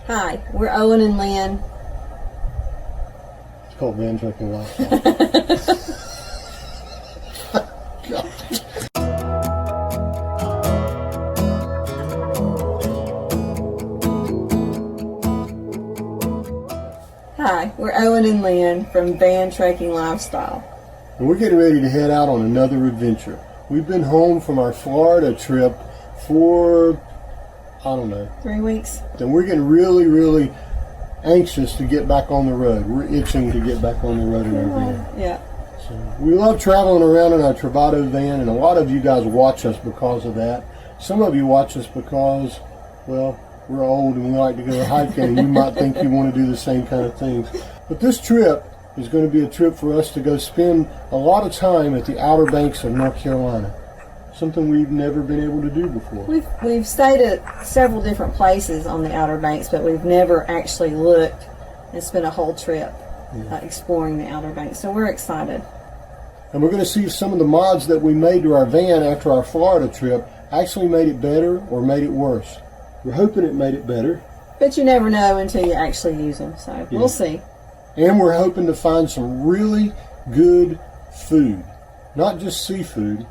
Hi, we're Owen and Lynn. It's called Van Trucking Lifestyle. Hi, we're Owen and Lynn from Van Trekking Lifestyle. And we're getting ready to head out on another adventure. We've been home from our Florida trip for, I don't know, 3 weeks. And we're getting really anxious to get back on the road. We're itching to get back on the road in our van. Yeah. So we love traveling around in our Travato van, and a lot of you guys watch us because of that. Some of you watch us because, well, we're old and we like to go hiking, and you might think you want to do the same kind of things. But this trip is going to be a trip for us to go spend a lot of time at the Outer Banks of North Carolina. Something we've never been able to do before. We've stayed at several different places on the Outer Banks, but we've never actually looked and spent a whole trip exploring the Outer Banks. So we're excited. And we're going to see if some of the mods that we made to our van after our Florida trip actually made it better or made it worse. We're hoping it made it better. But you never know until you actually use them, so we'll see. And we're hoping to find some really good food. Not just seafood,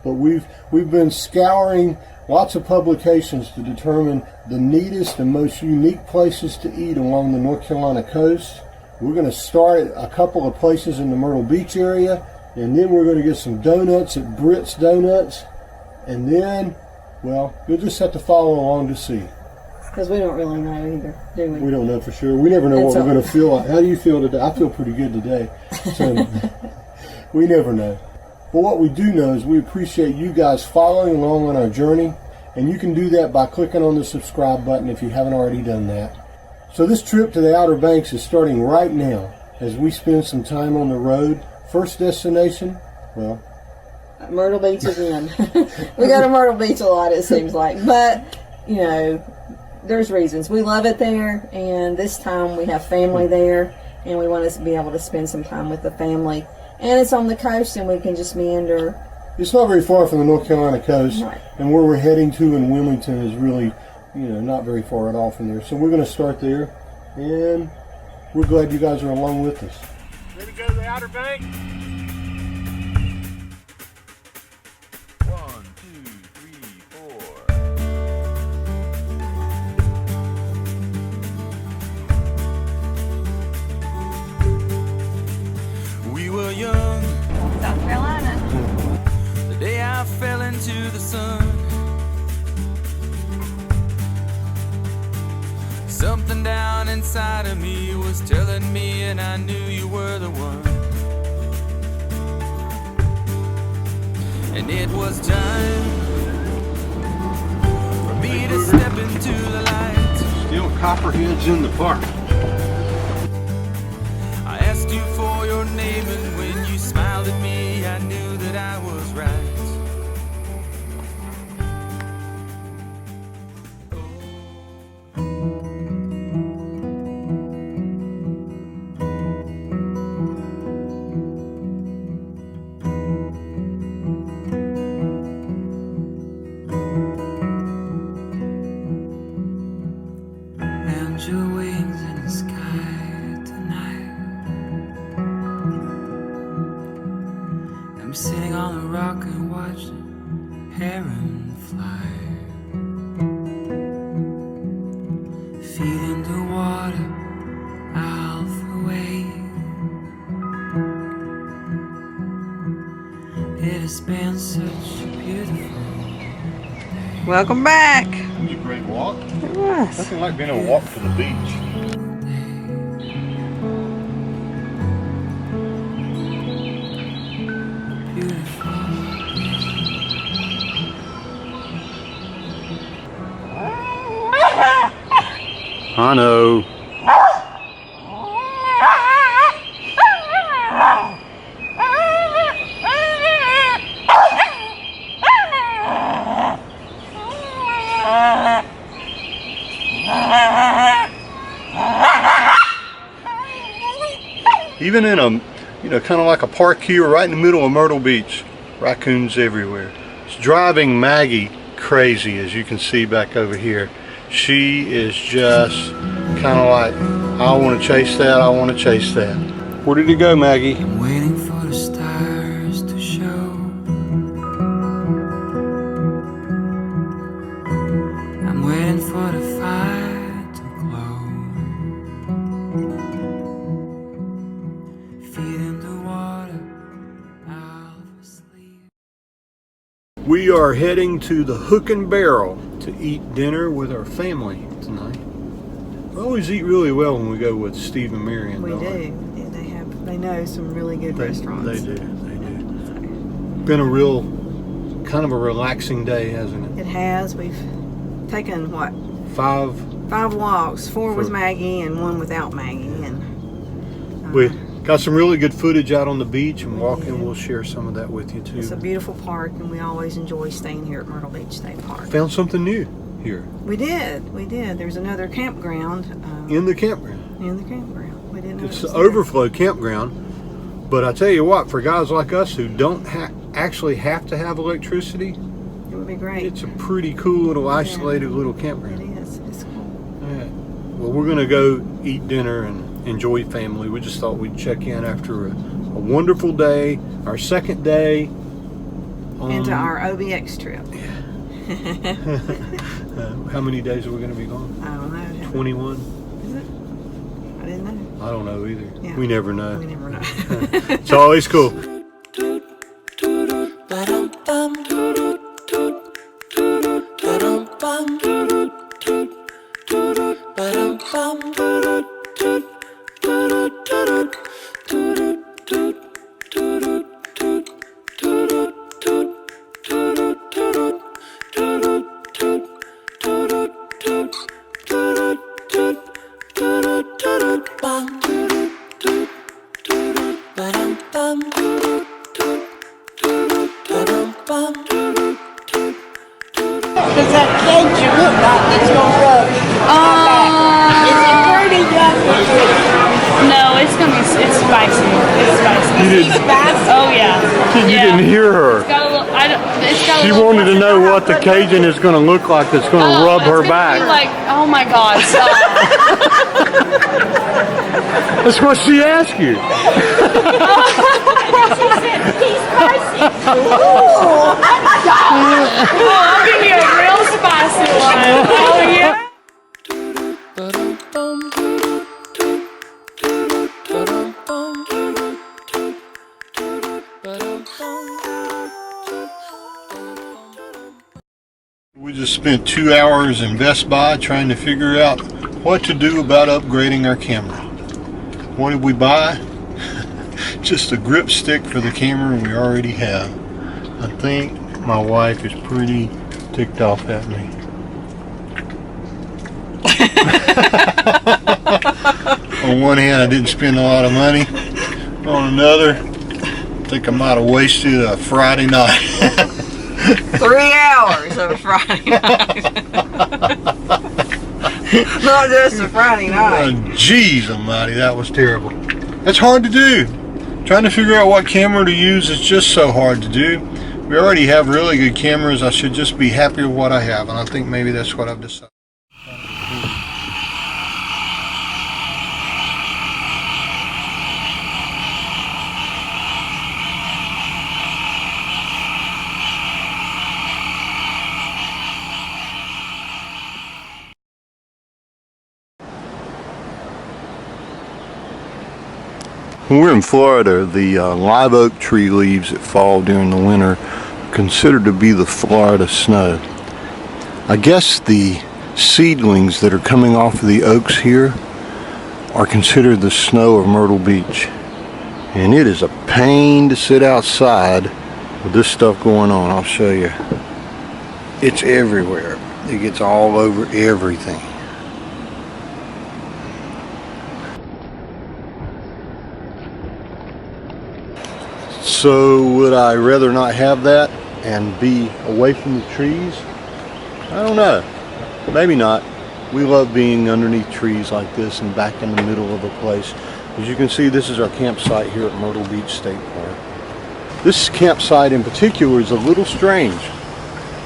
but we've been scouring lots of publications to determine the neatest and most unique places to eat along the North Carolina coast. We're going to start at a couple of places in the Myrtle Beach area, and then we're going to get some donuts at Britt's Donuts, and then, well, you'll just have to follow along to see. Because we don't really know either, do we? We don't know for sure. We never know what we're going to feel like. How do you feel today? I feel pretty good today. So we never know. But what we do know is we appreciate you guys following along on our journey, and you can do that by clicking on the subscribe button if you haven't already done that. So this trip to the Outer Banks is starting right now as we spend some time on the road. First destination, well, Myrtle Beach again. We go to Myrtle Beach a lot, it seems like. But, you know, there's reasons. We love it there, and this time we have family there, and we want to be able to spend some time with the family. And it's on the coast, and we can just meander. It's not very far from the North Carolina coast, right. And where we're heading to in Wilmington is really, not very far at all from there. So we're going to start there, and we're glad you guys are along with us. Ready to go to the Outer Banks? 1, 2, 3, 4. We were young, South Carolina. the day I fell into the sun. Something down inside of me was telling me, and I knew you were the one. And it was time for me to step into the light. Still copperheads in the park. I asked you for your name, and when you smiled at me, I knew that I was right. And your wings in the sky tonight. I'm sitting on a rock and watching heron fly. Feeling the water out the way. It has been such a beautiful. Welcome back. It was a great walk. It was. Nothing like being a walk to the beach. I know. Even in a, kind of like a park here right in the middle of Myrtle Beach, raccoons everywhere. It's driving Maggie crazy, as you can see back over here. She is just kind of like, I want to chase that, I want to chase that. Where did it go, Maggie? I'm waiting for the stars to show. I'm waiting for the fire to glow. Feet in the water, I'll sleep. We are heading to the Hook and Barrel to eat dinner with our family tonight. We always eat really well when we go with Steve and Marion. We don't do. Yeah, they know some really good restaurants. They do. Been a real, kind of a relaxing day, hasn't it? It has. We've taken what? 5 walks. 4 with Maggie and 1 without Maggie, and We got some really good footage out on the beach and walking. We'll share some of that with you too. it's a beautiful park, and we always enjoy staying here at Myrtle Beach State Park. Found something new here. We did. There's another campground. In the campground. We didn't know It's it was the there. overflow campground. But I tell you what, for guys like us who don't actually have to have electricity, It would be great. it's a pretty cool little isolated little It campground. is. It's cool. Yeah. Well, we're going to go eat dinner and enjoy family. We just thought we'd check in after a wonderful day, our second day. Into our OBX trip. How many days are we going to be gone? I don't know. 21? Is it? I didn't know. I don't know either. Yeah. We never know. We never know. It's always cool. Does that cage you look like it's gonna rub? Is it pretty young? No, it's spicy. It's spicy. You didn't, Oh yeah. you didn't hear her. It's got a little, it's got a She little wanted to know what the Cajun is going to look like that's going to rub her it's gonna back. be like, oh my God, stop. That's what she asked you. He's spicy. I'll give you a real spicy one. Oh yeah. We just spent 2 hours in Best Buy trying to figure out what to do about upgrading our camera. What did we buy? Just a grip stick for the camera we already have. I think my wife is pretty ticked off at me. On one hand, I didn't spend a lot of money. On another, I think I might have wasted a Friday night. 3 hours of a Friday night. Not just a Friday night. Jeez almighty, that was terrible. That's hard to do. Trying to figure out what camera to use is just so hard to do. We already have really good cameras. I should just be happy with what I have, and I think maybe that's what I've decided. When we're in Florida, the live oak tree leaves that fall during the winter are considered to be the Florida snow. I guess the seedlings that are coming off of the oaks here are considered the snow of Myrtle Beach. And it is a pain to sit outside with this stuff going on. I'll show you. It's everywhere. It gets all over everything. So would I rather not have that and be away from the trees? I don't know. Maybe not. We love being underneath trees like this and back in the middle of a place. As you can see, this is our campsite here at Myrtle Beach State Park. This campsite in particular is a little strange.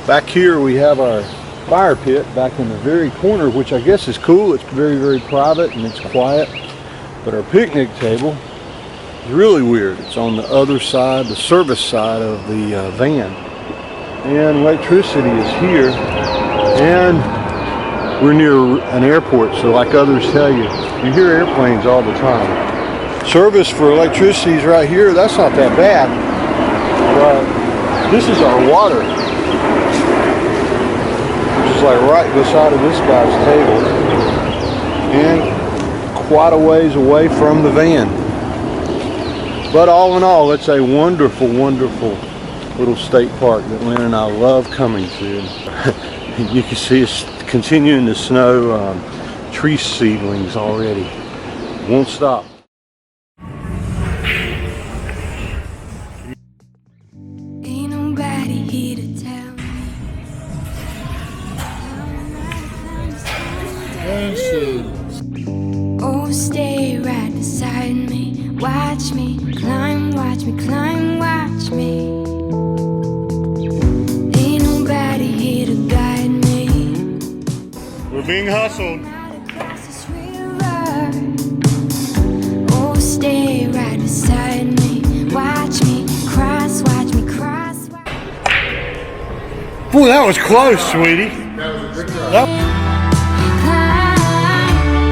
Back here we have our fire pit back in the very corner, which I guess is cool. It's very, very private and it's quiet. But our picnic table is really weird. It's on the other side, the service side of the van. And electricity is here. And we're near an airport, so like others tell you, you hear airplanes all the time. Service for electricity is right here. That's not that bad. But this is our water, which is like right beside of this guy's table. And quite a ways away from the van. But all in all, it's a wonderful, wonderful little state park that Lynn and I love coming to. You can see it's continuing to snow tree seedlings already. Won't stop. Ain't nobody here to tell me. Oh, stay right beside me. Watch me climb, watch me climb, watch me. Ain't nobody here to guide me. We're being hustled. Across this river. Oh, stay right beside me. Watch me cross, watch me cross. Boy, that was close, sweetie.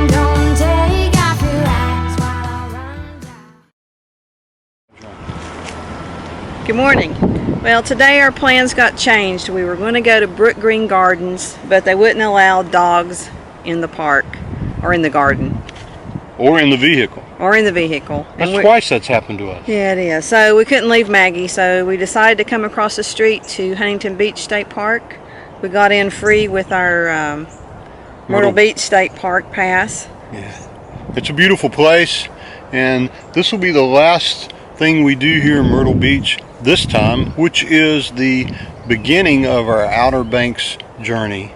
Don't take off your eyes while I run down. Good morning. Well, today our plans got changed. We were going to go to Brook Green Gardens, but they wouldn't allow dogs in the park or in the garden. Or in the vehicle. Or in the vehicle. That's twice that's happened to us. Yeah, it is. So we couldn't leave Maggie, so we decided to come across the street to Huntington Beach State Park. We got in free with our Myrtle Beach State Park pass. Yeah. It's a beautiful place, and this will be the last thing we do here in Myrtle Beach this time, which is the beginning of our Outer Banks journey.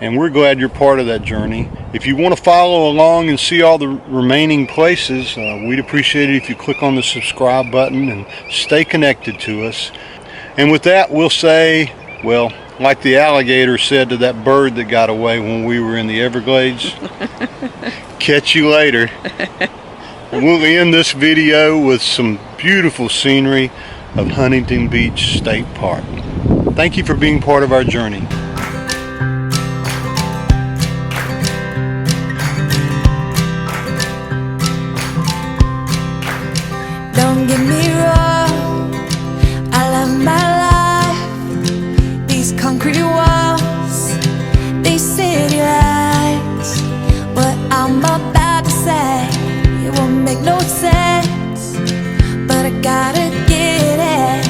And we're glad you're part of that journey. If you want to follow along and see all the remaining places, we'd appreciate it if you click on the subscribe button and stay connected to us. And with that, we'll say, well, like the alligator said to that bird that got away when we were in the Everglades, catch you later. And we'll end this video with some beautiful scenery of Huntington Beach State Park. Thank you for being part of our journey. Don't get me wrong, I love my life. These concrete walls, these city lights. What I'm about to say, it won't make no sense, but I gotta get it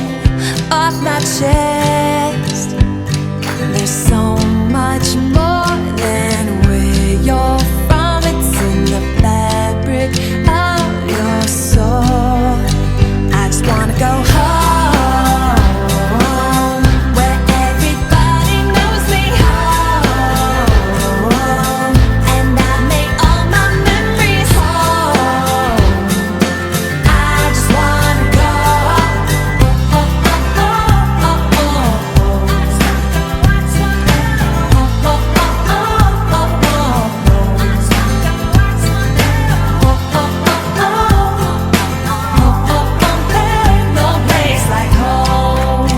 off my chest. There's so much more than where you're from. It's in the fabric of your soul. I just wanna go home, where everybody knows me home, and I make all my memories home. I just wanna go no place like home.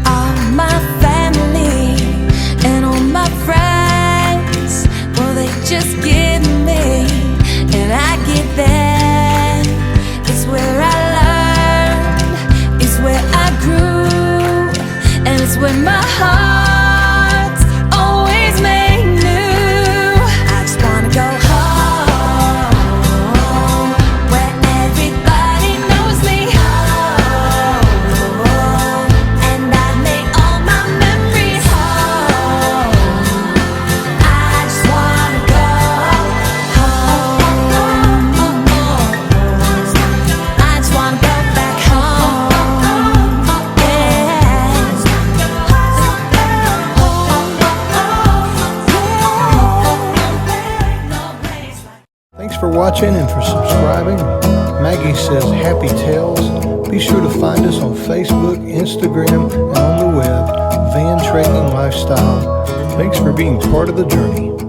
All my family and all my friends, well, they just give me, and I give them. It's where I learned, it's where I grew, and it's where my heart's always made new. I just wanna go home, where everybody knows me home, and I make all my memories home. I just wanna go home. I just wanna go back home. Thanks for watching and for subscribing. Maggie says happy tales Be sure to find us on Facebook, Instagram, and on the web, Van Trading Lifestyle. Thanks for being part of the journey.